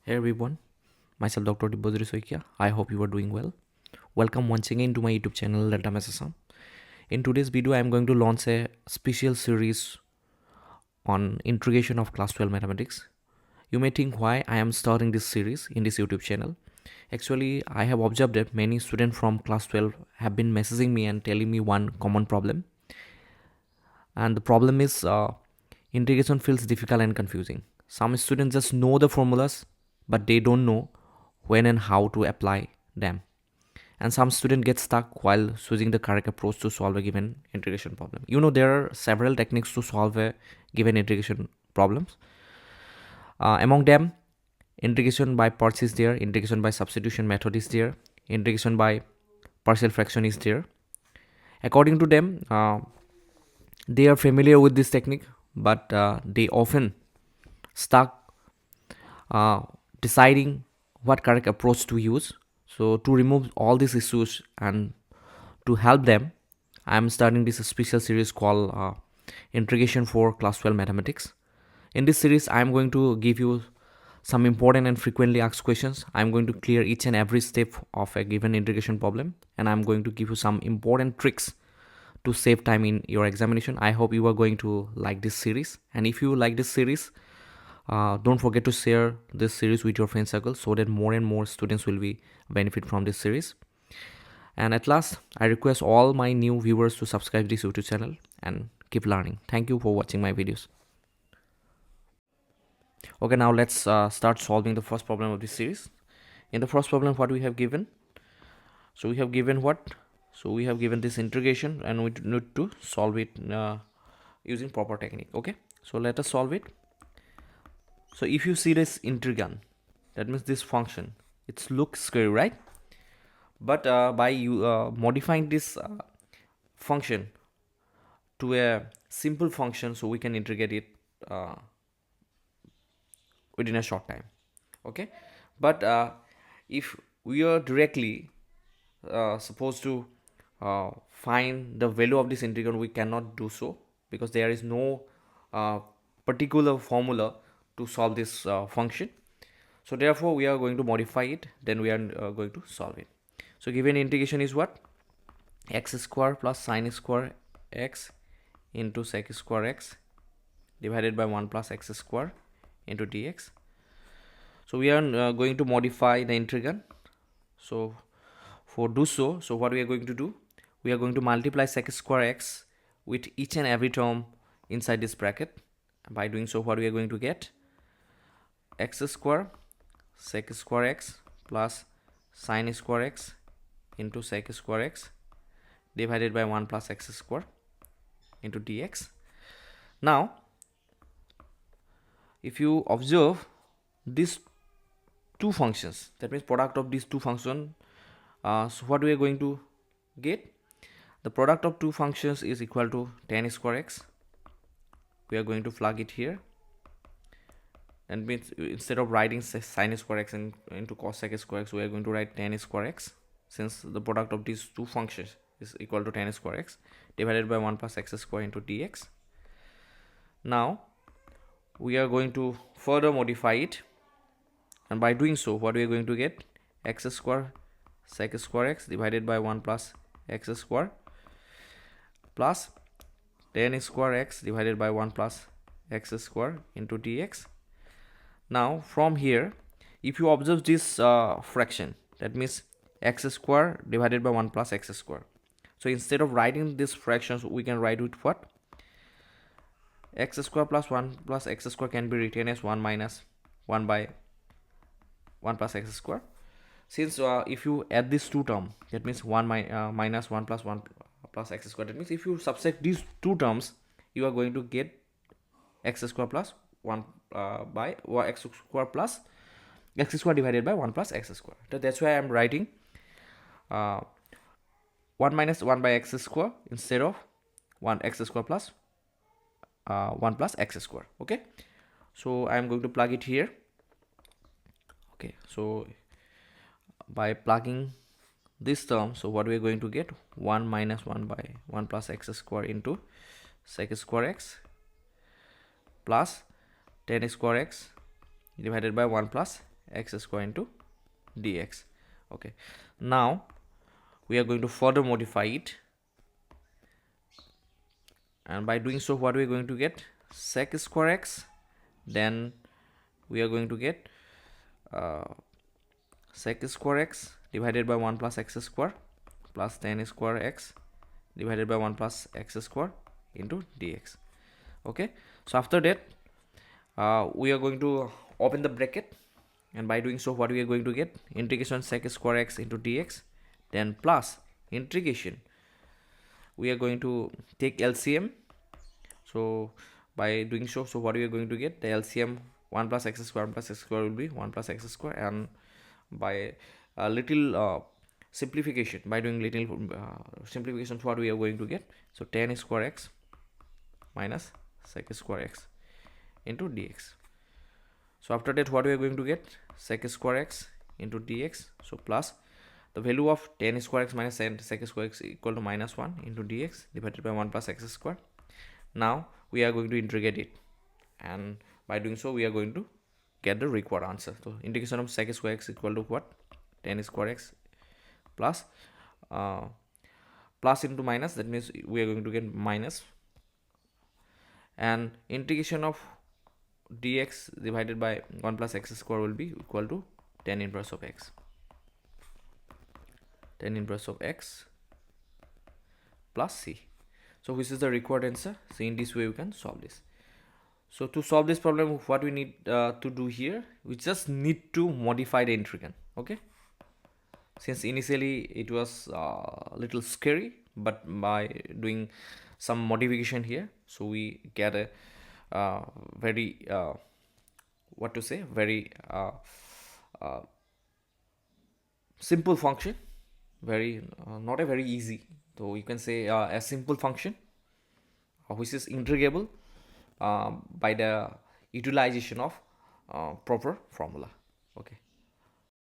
Hey everyone, myself Dr. Dibyajyoti Saikia. I hope you are doing well. Welcome once again to my YouTube channel AHSEC. In today's video, I am going to launch a special series on integration of class 12 mathematics. You may think why I am starting this series in this YouTube channel. Actually, I have observed that many students from class 12 have been messaging me and telling me one common problem. And the problem is integration feels difficult and confusing. Some students just know the formulas, but they don't know when and how to apply them. And some students get stuck while choosing the correct approach to solve a given integration problem. There are several techniques to solve a given integration problems. Among them, integration by parts is there, integration by substitution method is there, integration by partial fraction is there. According to them, they are familiar with this technique, but they often stuck deciding what correct approach to use. So to remove all these issues and to help them, I am starting this special series called Integration for Class 12 Mathematics. In this series, I am going to give you some important and frequently asked questions. I am going to clear each and every step of a given integration problem, and I am going to give you some important tricks to save time in your examination. I hope you are going to like this series, and if you like this series, don't forget to share this series with your friend circle so that more and more students will be benefit from this series. And at last, I request all my new viewers to subscribe this YouTube channel and keep learning. Thank you for watching my videos. Okay, now let's start solving the first problem of this series. In the first problem, what we have given? So we have given what? So we have given this integration, and we need to solve it using proper technique. Okay, so let us solve it. So if you see this integrand, that means this function, it looks scary, right? But by modifying this function to a simple function, so we can integrate it within a short time. Okay, but if we are directly supposed to find the value of this integral, we cannot do so because there is no particular formula to solve this function. So therefore we are going to modify it, then we are going to solve it. So given integration is what? X square plus sine square x into sec square x divided by 1 plus x square into dx. So we are going to modify the integrand. So for do so, what we are going to do, we are going to multiply sec square x with each and every term inside this bracket. By doing so, what we are going to get? X square sec square x plus sine square x into sec square x divided by 1 plus x square into dx. Now, if you observe these two functions, that means product of these two functions, so what we are going to get? The product of two functions is equal to tan square x. We are going to plug it here. And means instead of writing sine square x into cosec square x, we are going to write tan square x, since the product of these two functions is equal to tan square x divided by 1 plus x square into dx. Now we are going to further modify it, and by doing so, what we are going to get? X square sec square x divided by 1 plus x square plus tan square x divided by 1 plus x square into dx. Now from here, if you observe this fraction, that means x square divided by 1 plus x square. So instead of writing these fractions, we can write with what? X square plus 1 plus x square can be written as 1 minus 1 by 1 plus x square. Since if you add these two terms, that means 1 minus 1 plus 1 plus x square. That means if you subtract these two terms, you are going to get x square plus 1 by x square plus x square divided by 1 plus x square. So that's why I am writing 1 minus 1 by x square instead of 1 x square plus 1 plus x square. Okay, so I am going to plug it here. Okay, so by plugging this term, so what we are going to get? 1 minus 1 by 1 plus x square into sec square x plus tan square x divided by 1 plus x square into dx. Okay, now we are going to further modify it, and by doing so, what we are going to get? Sec square x, then we are going to get sec square x divided by 1 plus x square plus tan square x divided by 1 plus x square into dx. Okay, so after that we are going to open the bracket, and by doing so, what we are going to get? Integration sec square x into dx, then plus integration, we are going to take LCM. So by doing so, what we are going to get? The LCM 1 plus x square will be 1 plus x square, and by a little simplification, by doing little simplification, what we are going to get? So tan square x minus sec square x into dx. So after that, what we are going to get? Sec square x into dx. So plus the value of tan square x minus sec square x equal to minus 1 into dx divided by 1 plus x square. Now we are going to integrate it, and by doing so, we are going to get the required answer. So integration of sec square x equal to what? Tan square x plus plus into minus, that means we are going to get minus, and integration of dx divided by 1 plus x square will be equal to tan inverse of x. Tan inverse of x plus c. So which is the required answer? So in this way we can solve this. So to solve this problem, what we need to do here, we just need to modify the integral. Okay, since initially it was a little scary, but by doing some modification here, so we get a very what to say, very simple function, very not a very easy, so you can say a simple function which is integrable by the utilization of proper formula. Okay.